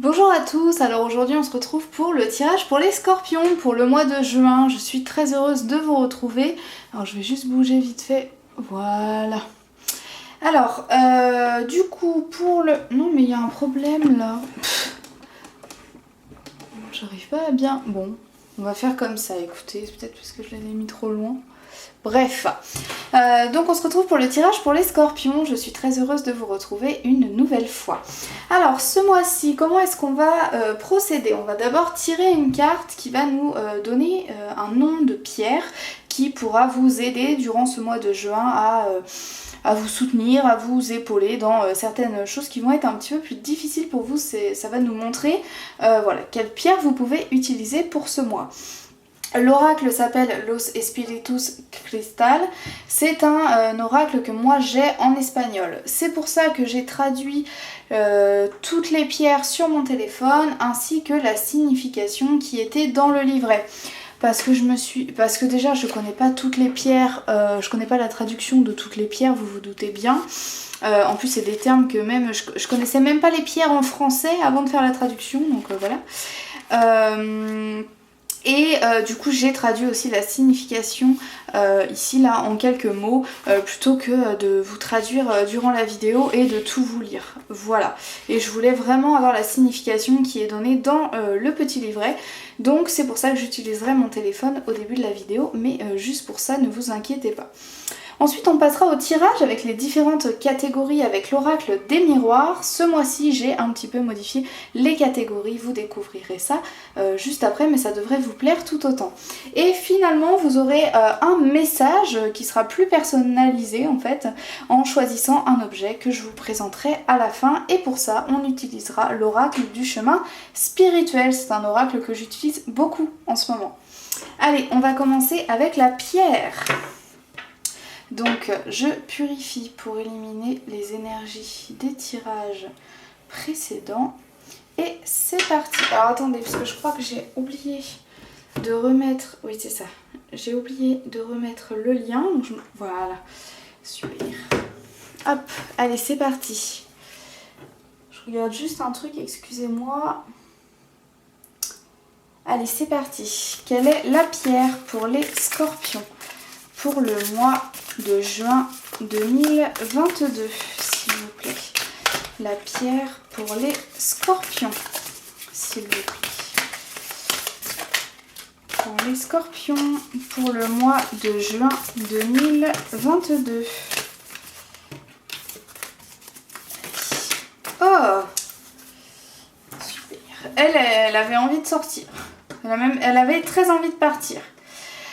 Bonjour à tous, alors aujourd'hui on se retrouve pour le tirage pour les scorpions pour le mois de juin. Je suis très heureuse de vous retrouver. Alors je vais juste bouger vite fait, voilà. Alors, du coup pour le... Non mais il y a un problème là. J'arrive pas à bien... Bon, on va faire comme ça, écoutez, c'est peut-être parce que je l'avais mis trop loin. Bref, donc on se retrouve pour le tirage pour les scorpions. Je suis très heureuse de vous retrouver une nouvelle fois. Alors ce mois-ci, comment est-ce qu'on va procéder? On va d'abord tirer une carte qui va nous donner un nom de pierre qui pourra vous aider durant ce mois de juin à vous soutenir, à vous épauler dans certaines choses qui vont être un petit peu plus difficiles pour vous. Ça va nous montrer voilà, quelle pierre vous pouvez utiliser pour ce mois. L'oracle s'appelle Los Espíritus Cristal. C'est un oracle que moi j'ai en espagnol. C'est pour ça que j'ai traduit toutes les pierres sur mon téléphone ainsi que la signification qui était dans le livret. Parce que déjà je connais pas toutes les pierres, je connais pas la traduction de toutes les pierres, vous vous doutez bien. En plus c'est des termes que même je connaissais même pas les pierres en français avant de faire la traduction, donc voilà. Du coup j'ai traduit aussi la signification ici là en quelques mots plutôt que de vous traduire durant la vidéo et de tout vous lire. Voilà. Et je voulais vraiment avoir la signification qui est donnée dans le petit livret. Donc c'est pour ça que j'utiliserai mon téléphone au début de la vidéo, mais juste pour ça ne vous inquiétez pas. Ensuite on passera au tirage avec les différentes catégories avec l'oracle des miroirs. Ce mois-ci j'ai un petit peu modifié les catégories, vous découvrirez ça juste après, mais ça devrait vous plaire tout autant. Et finalement vous aurez un message qui sera plus personnalisé en fait, en choisissant un objet que je vous présenterai à la fin. Et pour ça on utilisera l'oracle du chemin spirituel. C'est un oracle que j'utilise beaucoup en ce moment. Allez, on va commencer avec la pierre. Donc je purifie pour éliminer les énergies des tirages précédents. Et c'est parti. Alors attendez, parce que je crois que j'ai oublié de remettre... Oui c'est ça. J'ai oublié de remettre le lien. Donc voilà. Super. Hop, allez c'est parti. Je regarde juste un truc, excusez-moi. Allez c'est parti. Quelle est la pierre pour les scorpions pour le mois de juin 2022, s'il vous plaît? La pierre pour les scorpions, s'il vous plaît. Pour les scorpions, pour le mois de juin 2022. Oh, super. Elle avait envie de sortir. Elle avait très envie de partir.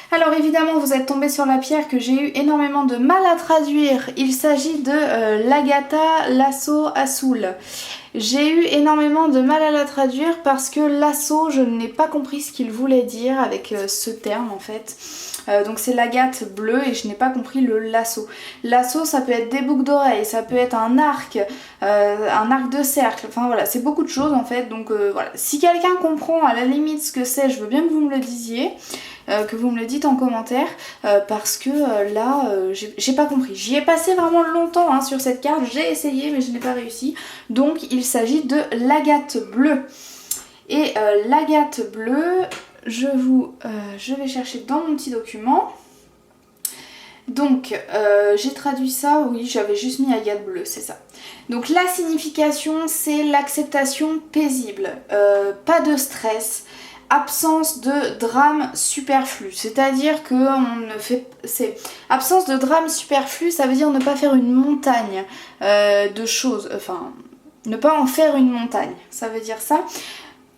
Alors évidemment vous êtes tombé sur la pierre que j'ai eu énormément de mal à traduire. Il s'agit de l'Agata Lasso Azul. J'ai eu énormément de mal à la traduire parce que lasso, je n'ai pas compris ce qu'il voulait dire avec ce terme en fait. Donc c'est l'agate bleue et je n'ai pas compris le lasso. Lasso ça peut être des boucles d'oreilles, ça peut être un arc de cercle, enfin voilà, c'est beaucoup de choses en fait. Donc voilà, si quelqu'un comprend à la limite ce que c'est, je veux bien que vous me le disiez. Que vous me le dites en commentaire parce que là j'ai pas compris. J'y ai passé vraiment longtemps hein, sur cette carte, j'ai essayé mais je n'ai pas réussi. Donc il s'agit de l'agate bleue. Et l'agate bleue, je vais chercher dans mon petit document. Donc j'ai traduit ça, oui j'avais juste mis agate bleue, c'est ça. Donc la signification c'est l'acceptation paisible, pas de stress. Absence de drame superflu, c'est-à-dire que absence de drame superflu, ça veut dire ne pas faire une montagne de choses, enfin ne pas en faire une montagne, ça veut dire ça.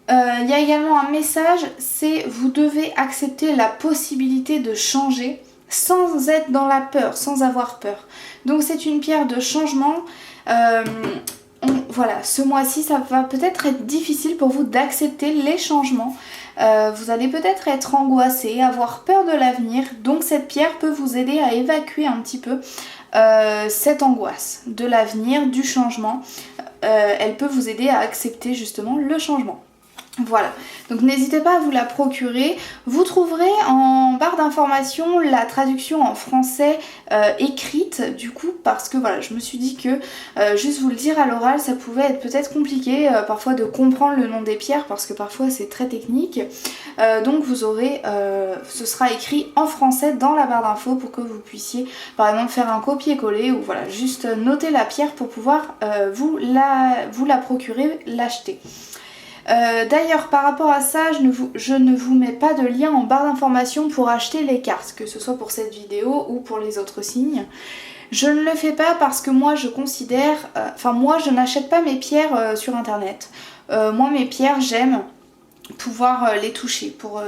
Il y a également un message, c'est vous devez accepter la possibilité de changer sans être dans la peur, sans avoir peur. Donc c'est une pierre de changement. Voilà, ce mois-ci ça va peut-être être difficile pour vous d'accepter les changements. Vous allez peut-être être angoissé, avoir peur de l'avenir, donc cette pierre peut vous aider à évacuer un petit peu cette angoisse de l'avenir, du changement. Elle peut vous aider à accepter justement le changement. Voilà, donc n'hésitez pas à vous la procurer. Vous trouverez en barre d'informations la traduction en français écrite du coup, parce que voilà, je me suis dit que juste vous le dire à l'oral ça pouvait être peut-être compliqué parfois de comprendre le nom des pierres parce que parfois c'est très technique. Donc vous aurez, ce sera écrit en français dans la barre d'infos pour que vous puissiez par exemple faire un copier-coller ou voilà, juste noter la pierre pour pouvoir vous la procurer, l'acheter. D'ailleurs par rapport à ça, je ne vous mets pas de lien en barre d'informations pour acheter les cartes, que ce soit pour cette vidéo ou pour les autres signes. Je ne le fais pas parce que moi je considère, moi je n'achète pas mes pierres sur internet. Moi mes pierres j'aime pouvoir les toucher pour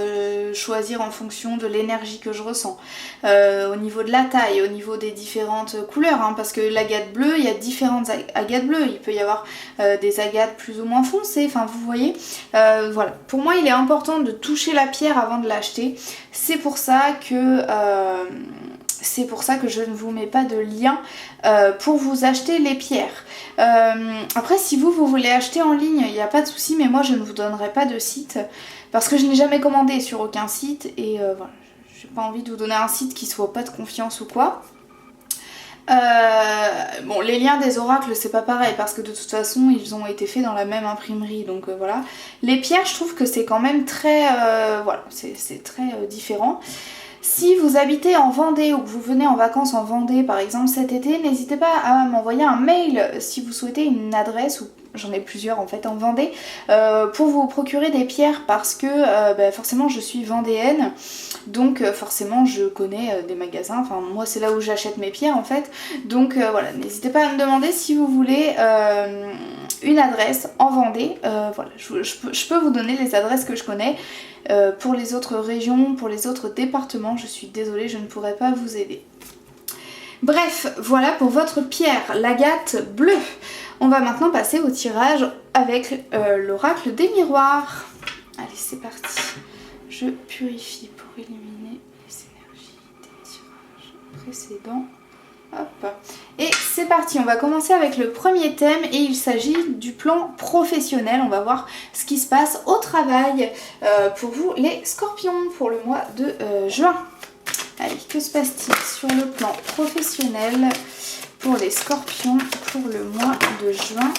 choisir en fonction de l'énergie que je ressens, au niveau de la taille, au niveau des différentes couleurs, hein, parce que l'agate bleue, il y a différentes agates bleues, il peut y avoir des agates plus ou moins foncées, enfin vous voyez, voilà. Pour moi il est important de toucher la pierre avant de l'acheter, c'est pour ça que je ne vous mets pas de lien pour vous acheter les pierres. Après si vous voulez acheter en ligne, il n'y a pas de souci, mais moi je ne vous donnerai pas de site parce que je n'ai jamais commandé sur aucun site et voilà, j'ai pas envie de vous donner un site qui soit pas de confiance ou quoi. Bon, les liens des oracles c'est pas pareil parce que de toute façon ils ont été faits dans la même imprimerie, donc voilà. Les pierres je trouve que c'est quand même très voilà, c'est très différent. Si vous habitez en Vendée ou que vous venez en vacances en Vendée par exemple cet été, n'hésitez pas à m'envoyer un mail si vous souhaitez une adresse, ou j'en ai plusieurs en fait en Vendée, pour vous procurer des pierres parce que forcément je suis vendéenne, donc forcément je connais des magasins, enfin moi c'est là où j'achète mes pierres en fait, donc voilà, n'hésitez pas à me demander si vous voulez une adresse en Vendée, voilà, je peux vous donner les adresses que je connais. Pour les autres régions, pour les autres départements, je suis désolée, je ne pourrai pas vous aider. Bref, voilà pour votre pierre, l'agate bleue. On va maintenant passer au tirage avec l'oracle des miroirs. Allez, c'est parti. Je purifie pour éliminer les énergies des tirages précédents. Hop. Et c'est parti, on va commencer avec le premier thème et il s'agit du plan professionnel. On va voir ce qui se passe au travail pour vous les scorpions pour le mois de juin. Allez, que se passe-t-il sur le plan professionnel pour les scorpions pour le mois de juin?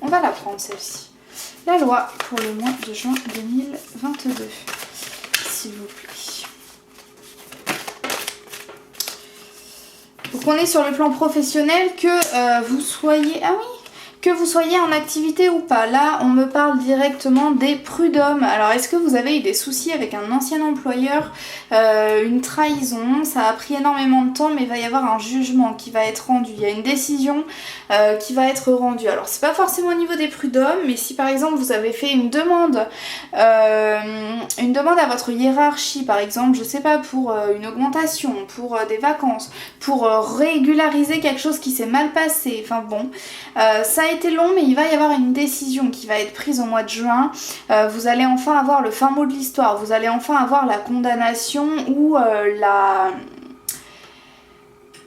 On va la prendre celle-ci. La loi pour le mois de juin 2022, s'il vous plaît. Donc on est sur le plan professionnel, que vous soyez... Ah oui, que vous soyez en activité ou pas. Là, on me parle directement des prud'hommes. Alors, est-ce que vous avez eu des soucis avec un ancien employeur, une trahison? Ça a pris énormément de temps, mais il va y avoir un jugement qui va être rendu. Il y a une décision qui va être rendue. Alors, c'est pas forcément au niveau des prud'hommes, mais si par exemple vous avez fait une demande à votre hiérarchie, par exemple, je sais pas, pour une augmentation, pour des vacances, pour régulariser quelque chose qui s'est mal passé, enfin bon, ça a été long, mais il va y avoir une décision qui va être prise au mois de juin. Vous allez enfin avoir le fin mot de l'histoire, vous allez enfin avoir la condamnation ou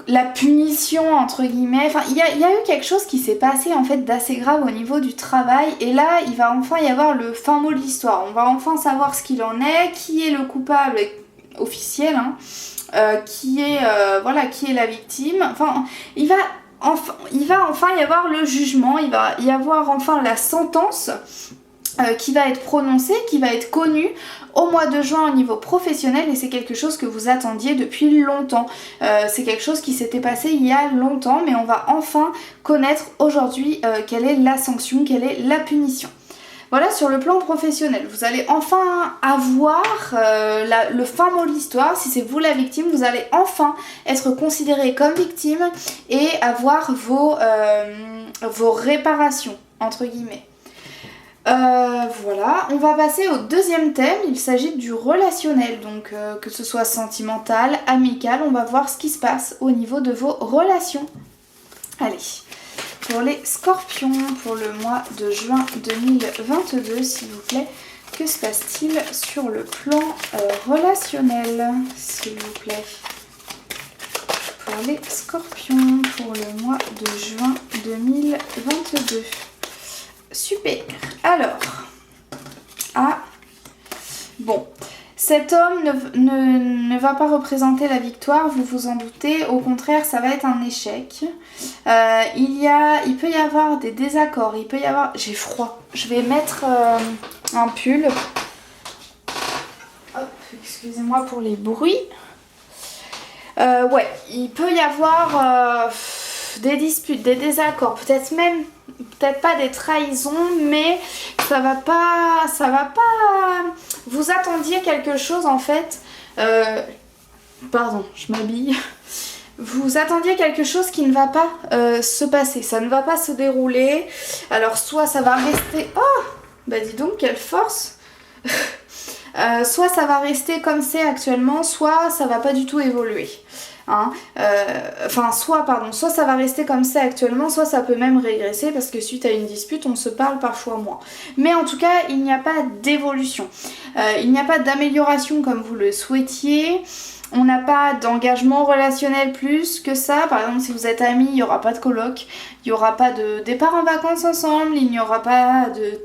la punition entre guillemets. Enfin, il y a eu quelque chose qui s'est passé en fait d'assez grave au niveau du travail, et là il va enfin y avoir le fin mot de l'histoire. On va enfin savoir ce qu'il en est, qui est le coupable officiel, hein, qui est la victime. Enfin, il va enfin y avoir le jugement, il va y avoir enfin la sentence qui va être prononcée, qui va être connue au mois de juin au niveau professionnel, et c'est quelque chose que vous attendiez depuis longtemps. C'est quelque chose qui s'était passé il y a longtemps, mais on va enfin connaître aujourd'hui quelle est la sanction, quelle est la punition. Voilà, sur le plan professionnel, vous allez enfin avoir le fin mot de l'histoire. Si c'est vous la victime, vous allez enfin être considéré comme victime et avoir vos réparations, entre guillemets. Voilà, on va passer au deuxième thème, il s'agit du relationnel, donc que ce soit sentimental, amical, on va voir ce qui se passe au niveau de vos relations. Allez, pour les scorpions, pour le mois de juin 2022, s'il vous plaît, que se passe-t-il sur le plan relationnel, s'il vous plaît? Pour les scorpions, pour le mois de juin 2022. Super. Alors, Ah, bon. Cet homme ne va pas représenter la victoire, vous vous en doutez. Au contraire, ça va être un échec. Il peut y avoir des désaccords. Il peut y avoir... J'ai froid. Je vais mettre un pull. Hop, excusez-moi pour les bruits. Ouais, il peut y avoir des disputes, des désaccords, peut-être pas des trahisons, mais ça va pas, vous attendiez quelque chose en fait, pardon, je m'habille, vous attendiez quelque chose qui ne va pas se passer, ça ne va pas se dérouler, alors soit ça va rester, oh, bah dis donc, quelle force. Soit ça va rester comme c'est actuellement, soit ça va pas du tout évoluer. Hein. Soit ça va rester comme c'est actuellement, soit ça peut même régresser parce que suite à une dispute, on se parle parfois moins. Mais en tout cas, il n'y a pas d'évolution. Il n'y a pas d'amélioration comme vous le souhaitiez. On n'a pas d'engagement relationnel plus que ça. Par exemple, si vous êtes amis, il n'y aura pas de coloc, il n'y aura pas de départ en vacances ensemble, il n'y aura pas de...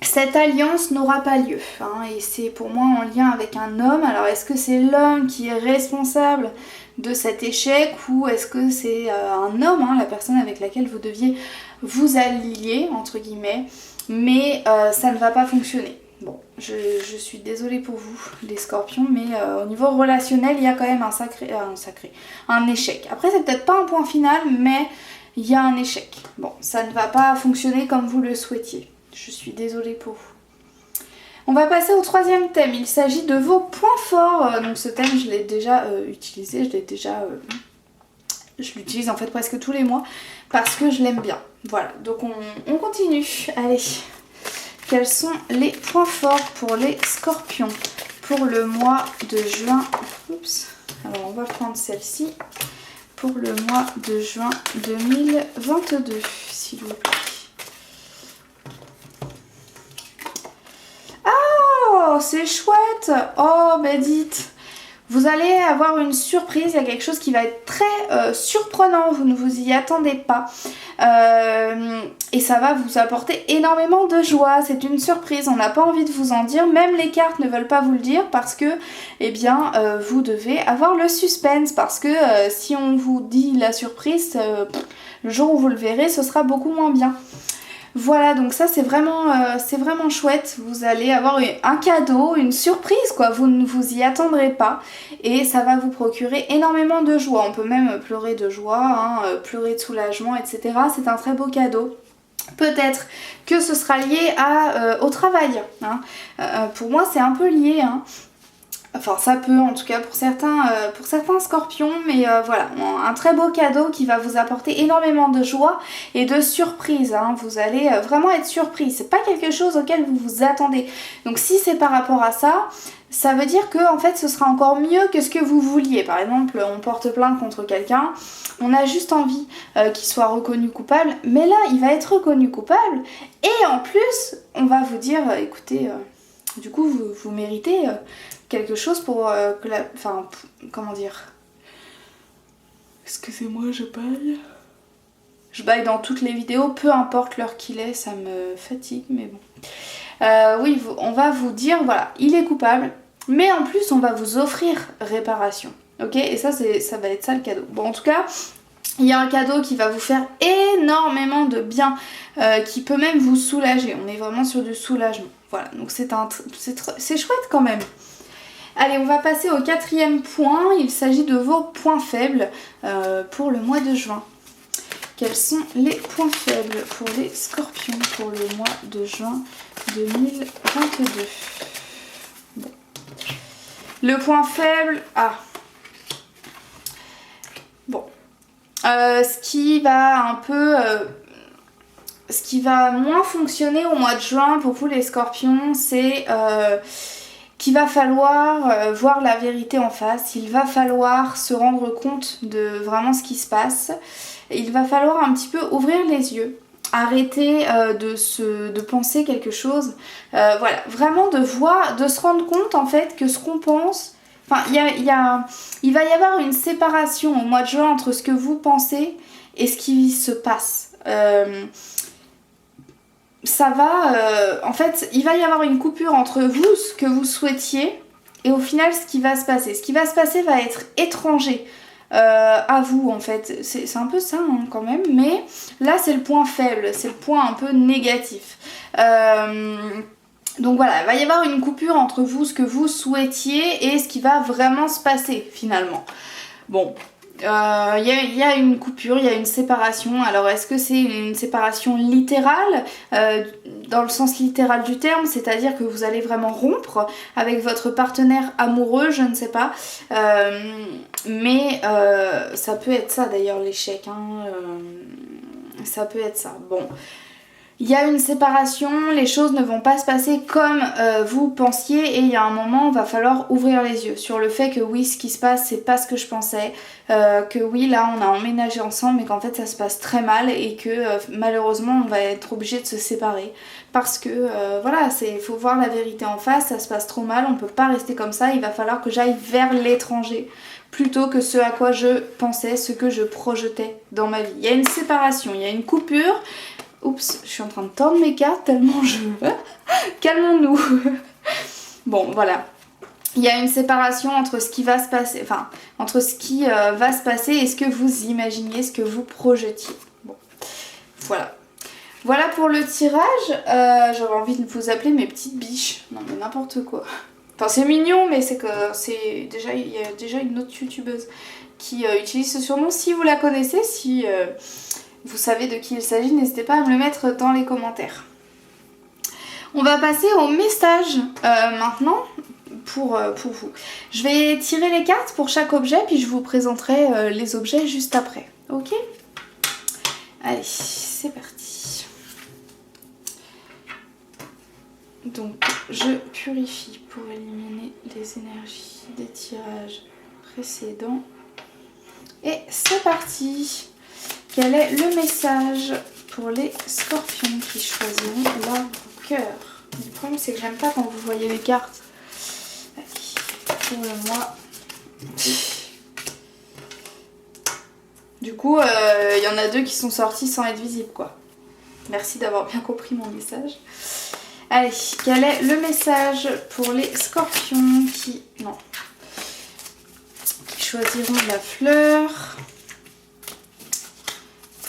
Cette alliance n'aura pas lieu, hein, et c'est pour moi en lien avec un homme. Alors est-ce que c'est l'homme qui est responsable de cet échec ou est-ce que c'est un homme, hein, la personne avec laquelle vous deviez vous allier, entre guillemets, mais ça ne va pas fonctionner. Bon, je suis désolée pour vous les scorpions, mais au niveau relationnel, il y a quand même un échec. Après c'est peut-être pas un point final, mais il y a un échec. Bon, ça ne va pas fonctionner comme vous le souhaitiez. Je suis désolée pour vous. On va passer au troisième thème. Il s'agit de vos points forts. Donc ce thème, je l'ai déjà utilisé. Je l'utilise en fait presque tous les mois parce que je l'aime bien. Voilà, donc on continue. Allez, quels sont les points forts pour les scorpions pour le mois de juin? Oups. Alors on va prendre celle-ci. Pour le mois de juin 2022, s'il vous plaît. Oh, c'est chouette! Oh, mais dites, vous allez avoir une surprise, il y a quelque chose qui va être très surprenant, vous ne vous y attendez pas. Et ça va vous apporter énormément de joie, c'est une surprise, on n'a pas envie de vous en dire, même les cartes ne veulent pas vous le dire parce que, eh bien, vous devez avoir le suspense, parce que si on vous dit la surprise, le jour où vous le verrez, ce sera beaucoup moins bien. Voilà, donc ça c'est vraiment chouette, vous allez avoir un cadeau, une surprise quoi, vous ne vous y attendrez pas et ça va vous procurer énormément de joie, on peut même pleurer de joie, hein, pleurer de soulagement, etc. C'est un très beau cadeau. Peut-être que ce sera lié au travail, hein. Pour moi c'est un peu lié, hein. Enfin ça peut en tout cas pour certains scorpions, mais voilà, un très beau cadeau qui va vous apporter énormément de joie et de surprise, hein. Vous allez vraiment être surpris, c'est pas quelque chose auquel vous vous attendez. Donc si c'est par rapport à ça, ça veut dire que en fait ce sera encore mieux que ce que vous vouliez. Par exemple, on porte plainte contre quelqu'un, on a juste envie qu'il soit reconnu coupable, mais là il va être reconnu coupable et en plus on va vous dire écoutez, du coup vous méritez quelque chose pour que la... Enfin, comment dire? Excusez-moi, je baille. Je baille dans toutes les vidéos, peu importe l'heure qu'il est, ça me fatigue, mais bon. Oui, on va vous dire, voilà, il est coupable, mais en plus, on va vous offrir réparation. Ok? Et ça va être ça le cadeau. Bon, en tout cas, il y a un cadeau qui va vous faire énormément de bien, qui peut même vous soulager. On est vraiment sur du soulagement. Voilà, donc c'est chouette quand même. Allez, on va passer au quatrième point. Il s'agit de vos points faibles pour le mois de juin. Quels sont les points faibles pour les scorpions pour le mois de juin 2022? Bon. Le point faible... Ah. Bon. Ce qui va moins fonctionner au mois de juin pour vous les scorpions, c'est... qu'il va falloir voir la vérité en face, il va falloir se rendre compte de vraiment ce qui se passe, il va falloir un petit peu ouvrir les yeux, arrêter de penser quelque chose, voilà, vraiment de se rendre compte en fait que ce qu'on pense, enfin il va y avoir une séparation au mois de juin entre ce que vous pensez et ce qui se passe. ça va... en fait, il va y avoir une coupure entre vous, ce que vous souhaitiez, et au final, ce qui va se passer. Ce qui va se passer va être étranger à vous, en fait. C'est un peu ça, hein, quand même. Mais là, c'est le point faible, c'est le point un peu négatif. Donc voilà, il va y avoir une coupure entre vous, ce que vous souhaitiez, et ce qui va vraiment se passer, finalement. Bon... Il y a une coupure, il y a une séparation. Alors est-ce que c'est une séparation littérale, dans le sens littéral du terme, c'est-à-dire que vous allez vraiment rompre avec votre partenaire amoureux, je ne sais pas. Mais ça peut être ça d'ailleurs l'échec, hein, ça peut être ça. Bon. Il y a une séparation, les choses ne vont pas se passer comme vous pensiez et il y a un moment où il va falloir ouvrir les yeux sur le fait que oui, ce qui se passe c'est pas ce que je pensais, que oui là on a emménagé ensemble mais qu'en fait ça se passe très mal et que malheureusement on va être obligé de se séparer parce que voilà, il faut voir la vérité en face, ça se passe trop mal, on peut pas rester comme ça, il va falloir que j'aille vers l'étranger plutôt que ce à quoi je pensais, ce que je projetais dans ma vie. Il y a une séparation, il y a une coupure. Oups, je suis en train de tordre mes cartes tellement je... Calmons-nous. Bon, voilà. Il y a une séparation entre ce qui va se passer, enfin, entre ce qui va se passer et ce que vous imaginiez, ce que vous projetiez. Bon, voilà. Voilà pour le tirage. J'aurais envie de vous appeler mes petites biches. Non, mais n'importe quoi. Enfin, c'est mignon, mais c'est que c'est déjà... Il y a déjà une autre youtubeuse qui utilise ce surnom. Si vous la connaissez, si... vous savez de qui il s'agit, n'hésitez pas à me le mettre dans les commentaires. On va passer au message maintenant pour vous. Je vais tirer les cartes pour chaque objet puis je vous présenterai les objets juste après. Ok? Allez, c'est parti. Donc je purifie pour éliminer les énergies des tirages précédents. Et c'est parti. Quel est le message pour les scorpions qui choisiront l'arbre cœur? Le problème c'est que j'aime pas quand vous voyez les cartes. Allez, pour le mois. Du coup, il y en a deux qui sont sortis sans être visibles quoi. Merci d'avoir bien compris mon message. Allez, quel est le message pour les scorpions qui choisiront la fleur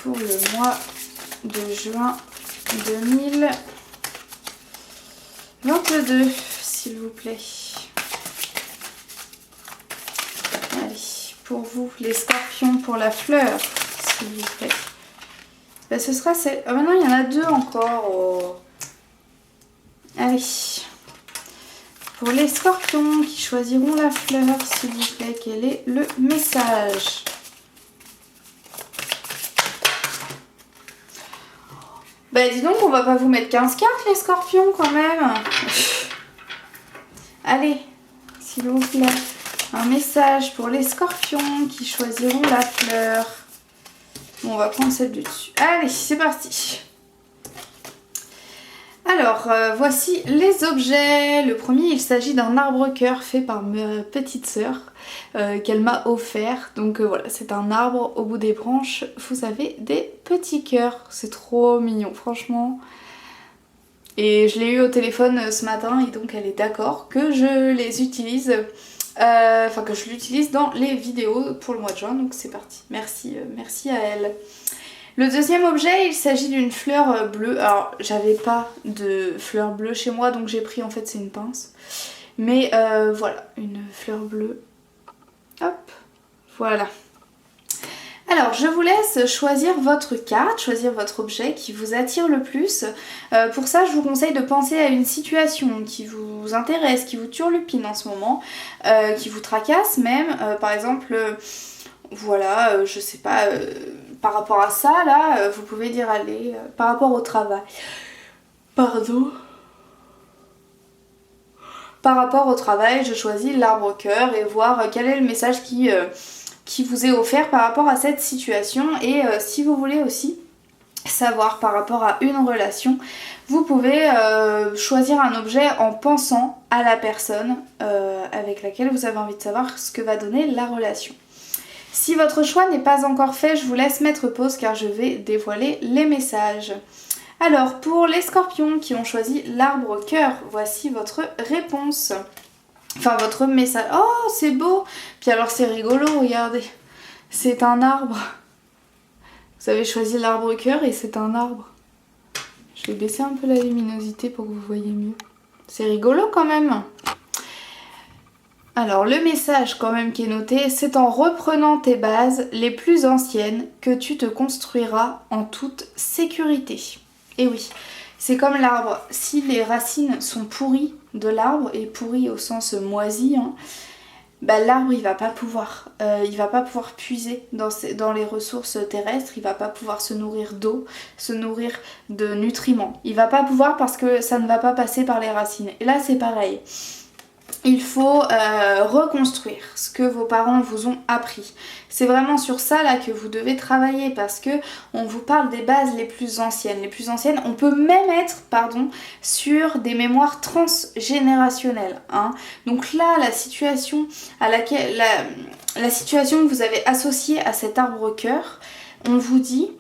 pour le mois de juin 2022, s'il vous plaît. Allez, pour vous, les scorpions, pour la fleur, s'il vous plaît. Ben, ce sera celle... Ah, maintenant, il y en a deux encore. Oh. Allez. Pour les scorpions qui choisiront la fleur, s'il vous plaît, quel est le message ? Bah dis donc, on va pas vous mettre 15 cartes les scorpions quand même. Allez, s'il vous plaît, un message pour les scorpions qui choisiront la fleur. Bon, on va prendre celle du dessus. Allez, c'est parti. Alors, voici les objets. Le premier, il s'agit d'un arbre-cœur fait par ma petite sœur qu'elle m'a offert. Donc voilà, c'est un arbre, au bout des branches, vous avez des petits cœurs. C'est trop mignon, franchement. Et je l'ai eu au téléphone ce matin et donc elle est d'accord que je les utilise, enfin que je l'utilise dans les vidéos pour le mois de juin. Donc c'est parti, merci à elle. Le deuxième objet, il s'agit d'une fleur bleue. Alors, j'avais pas de fleur bleue chez moi, donc j'ai pris, en fait, c'est une pince. Mais voilà, une fleur bleue. Hop, voilà. Alors, je vous laisse choisir votre carte, choisir votre objet qui vous attire le plus. Pour ça, je vous conseille de penser à une situation qui vous intéresse, qui vous turlupine en ce moment, qui vous tracasse même. Par exemple, voilà, je sais pas... par rapport à ça, là, vous pouvez dire, allez, par rapport au travail. Pardon. Par rapport au travail, je choisis l'arbre-cœur et voir quel est le message qui vous est offert par rapport à cette situation. Et si vous voulez aussi savoir par rapport à une relation, vous pouvez choisir un objet en pensant à la personne avec laquelle vous avez envie de savoir ce que va donner la relation. Si votre choix n'est pas encore fait, je vous laisse mettre pause car je vais dévoiler les messages. Alors, pour les scorpions qui ont choisi l'arbre cœur, voici votre réponse. Enfin, votre message. Oh, c'est beau! Puis alors, c'est rigolo, regardez. C'est un arbre. Vous avez choisi l'arbre cœur et c'est un arbre. Je vais baisser un peu la luminosité pour que vous voyez mieux. C'est rigolo quand même. Alors, le message quand même qui est noté, c'est en reprenant tes bases les plus anciennes que tu te construiras en toute sécurité. Et oui, c'est comme l'arbre. Si les racines sont pourries de l'arbre, et pourries au sens moisi, hein, bah, l'arbre il va pas pouvoir puiser dans les ressources terrestres, il va pas pouvoir se nourrir d'eau, se nourrir de nutriments. Il va pas pouvoir parce que ça ne va pas passer par les racines. Et là c'est pareil. Il faut reconstruire ce que vos parents vous ont appris. C'est vraiment sur ça là que vous devez travailler parce que on vous parle des bases les plus anciennes. Les plus anciennes, on peut même être, sur des mémoires transgénérationnelles. Hein. Donc là, la situation la situation que vous avez associée à cet arbre cœur, on vous dit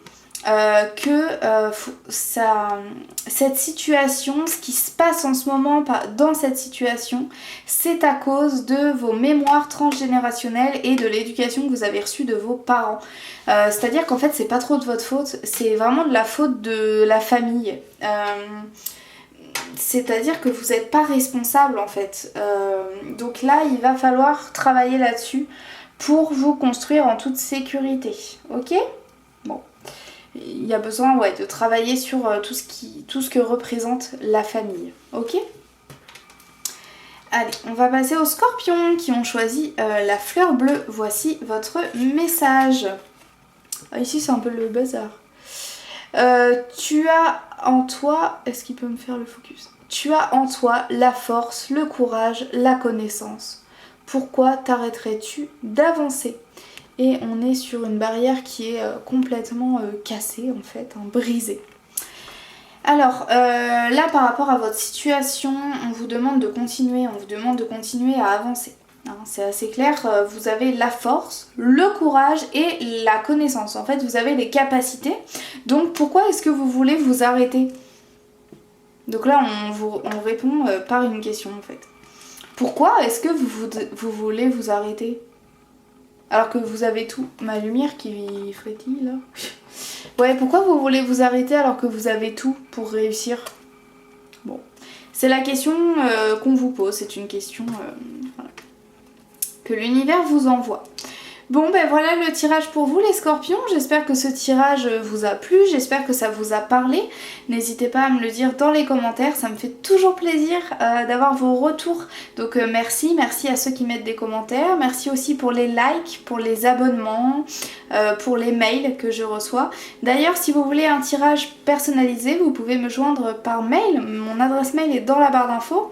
cette situation, ce qui se passe en ce moment dans cette situation, c'est à cause de vos mémoires transgénérationnelles et de l'éducation que vous avez reçue de vos parents. C'est-à-dire qu'en fait c'est pas trop de votre faute, c'est vraiment de la faute de la famille. C'est-à-dire que vous n'êtes pas responsable en fait. Donc là il va falloir travailler là-dessus pour vous construire en toute sécurité. Ok ? Bon. Il y a besoin de travailler sur tout ce que représente la famille. Ok ? Allez, on va passer aux scorpions qui ont choisi la fleur bleue. Voici votre message. Ah, ici c'est un peu le bazar. Tu as en toi... Est-ce qu'il peut me faire le focus ? Tu as en toi la force, le courage, la connaissance. Pourquoi t'arrêterais-tu d'avancer ? Et on est sur une barrière qui est complètement cassée en fait, brisée. Alors là par rapport à votre situation, on vous demande de continuer à avancer. Hein, c'est assez clair, vous avez la force, le courage et la connaissance. En fait vous avez les capacités. Donc pourquoi est-ce que vous voulez vous arrêter ? Donc là on répond par une question en fait. Pourquoi est-ce que vous voulez vous arrêter ? Alors que vous avez tout. Ma lumière qui frétille là. Ouais, pourquoi vous voulez vous arrêter alors que vous avez tout pour réussir ? Bon, c'est la question qu'on vous pose. C'est une question que l'univers vous envoie. Bon ben voilà le tirage pour vous les scorpions, j'espère que ce tirage vous a plu, j'espère que ça vous a parlé. N'hésitez pas à me le dire dans les commentaires, ça me fait toujours plaisir d'avoir vos retours. Donc merci à ceux qui mettent des commentaires, merci aussi pour les likes, pour les abonnements, pour les mails que je reçois. D'ailleurs si vous voulez un tirage personnalisé, vous pouvez me joindre par mail, mon adresse mail est dans la barre d'infos.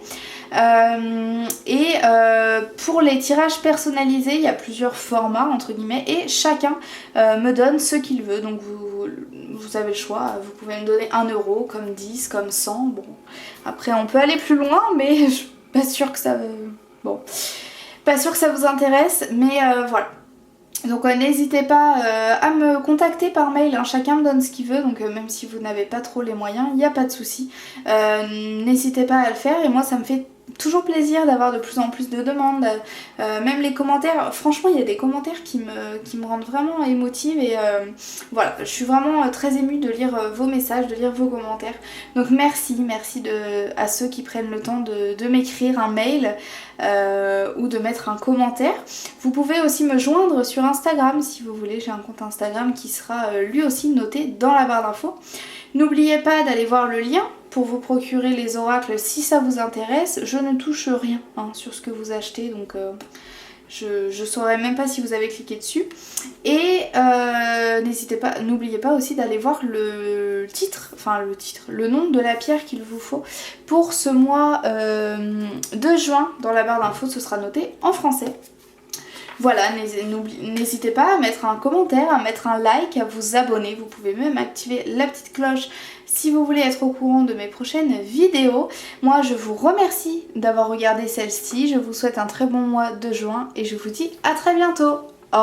Pour les tirages personnalisés, il y a plusieurs formats entre guillemets et chacun me donne ce qu'il veut. Donc vous avez le choix, vous pouvez me donner 1 euro, comme 10, comme 100. Bon, après on peut aller plus loin, mais je suis pas sûre que ça... pas sûre que ça vous intéresse, mais voilà. Donc n'hésitez pas à me contacter par mail, hein. Chacun me donne ce qu'il veut, donc même si vous n'avez pas trop les moyens, il n'y a pas de souci. N'hésitez pas à le faire et moi ça me fait toujours plaisir d'avoir de plus en plus de demandes, même les commentaires, franchement il y a des commentaires qui me rendent vraiment émotive et voilà, je suis vraiment très émue de lire vos messages, de lire vos commentaires. Donc merci à ceux qui prennent le temps de m'écrire un mail ou de mettre un commentaire. Vous pouvez aussi me joindre sur Instagram si vous voulez, j'ai un compte Instagram qui sera lui aussi noté dans la barre d'infos. N'oubliez pas d'aller voir le lien pour vous procurer les oracles si ça vous intéresse. Je ne touche rien sur ce que vous achetez, donc je saurais même pas si vous avez cliqué dessus. Et n'oubliez pas aussi d'aller voir le nom de la pierre qu'il vous faut pour ce mois de juin. Dans la barre d'infos, ce sera noté en français. Voilà, n'hésitez pas à mettre un commentaire, à mettre un like, à vous abonner. Vous pouvez même activer la petite cloche si vous voulez être au courant de mes prochaines vidéos. Moi, je vous remercie d'avoir regardé celle-ci. Je vous souhaite un très bon mois de juin et je vous dis à très bientôt.